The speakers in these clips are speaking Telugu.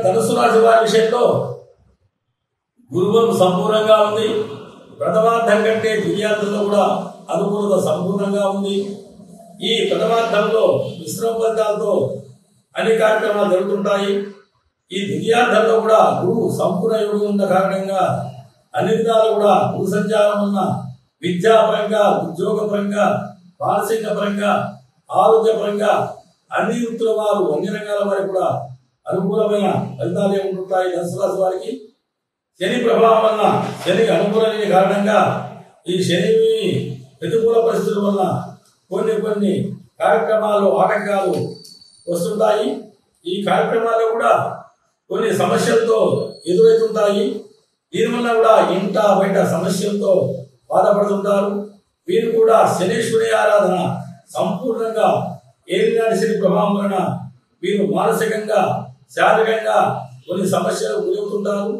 ధనుసు రాశి వారి విషయంలో గురుబలం సంపూర్ణంగా ఉంది. ప్రథమార్థం కంటే ద్వితీయార్థంలో కూడా అనుకూలత సంపూర్ణంగా ఉంది. ఈ ప్రథమార్థంలో మిశ్రమ ఫలితాలతో అన్ని కార్యక్రమాలు జరుగుతుంటాయి. ఈ ద్వితీయార్థంలో కూడా గురువు సంపూర్ణ యోగం ఉన్న కారణంగా అన్ని విధాలు కూడా గురు సంచారం ఉన్న విద్యాపరంగా, ఉద్యోగపరంగా, మానసిక పరంగా, ఆరోగ్యపరంగా అన్ని వృత్తుల వారు, అన్ని రంగాల వారికి కూడా అనుకూలమైన ఫలితాలు ఏముంటుంటాయి. ధనుసు రాశి వారికి శని ప్రభావం వల్ల, శని అనుకూలమైన కారణంగా ఈ శని ప్రతికూల పరిస్థితుల వల్ల కొన్ని కార్యక్రమాలు ఆటంకాలు వస్తుంటాయి. ఈ కార్యక్రమాలు కూడా కొన్ని సమస్యలతో ఎదురవుతుంటాయి. దీనివల్ల కూడా ఇంట బయట సమస్యలతో బాధపడుతుంటారు. వీరు కూడా శనీశ్వరి ఆరాధన సంపూర్ణంగా ఏలినాటి శని ప్రభావం వలన వీరు మానసికంగా, శారీరకంగా కొన్ని సమస్యలు గురవుతుంటారు.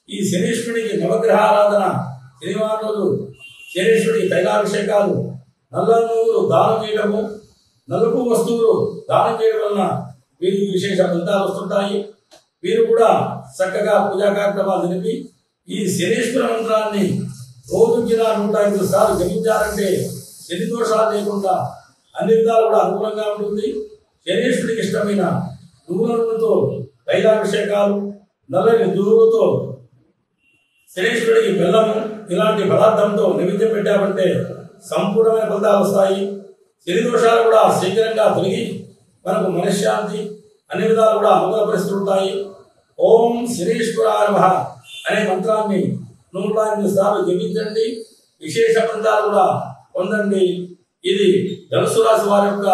ఈ శనీశ్వరుడికి నవగ్రహ ఆరాధన, శనివారం రోజు శనీశ్వరుడికి తైలాభిషేకాలు, నల్ల నువ్వులు దానం చేయడము, నలుపు వస్తువులు దానం చేయడం వలన వీరికి విశేష ఫలితాలు వస్తుంటాయి. వీరు కూడా చక్కగా పూజా కార్యక్రమాలు జరిపి ఈ శనీశ్వర మంత్రాన్ని రోజుకి 105 సార్లు జపించారంటే శని దోషాలు లేకుండా అన్ని విధాలు కూడా అనుకూలంగా ఉంటుంది. శనీశ్వరుడికి ఇష్టమైన నువ్వుల నూనెతో తైలాభిషేకాలు, నల్లని దువ్వులతో శనీశ్వరుడికి బెల్లము ఇలాంటి పదార్థంతో నైవేద్యం పెట్టామంటే సంపూర్ణమైన ఫలితాలు వస్తాయి. శని దోషాలు కూడా శీఘ్రంగా తొలగి మనకు మనశ్శాంతి, అన్ని విధాలు కూడా అనుకూల పరిస్థితులు ఉంటాయి. ఓం శనీశ్వరాయ నమః అనే మంత్రాన్ని 108 సార్లు జపించండి. విశేష ఫలితాలు కూడా పొందండి. ఇది ధనుసు రాశి వారి యొక్క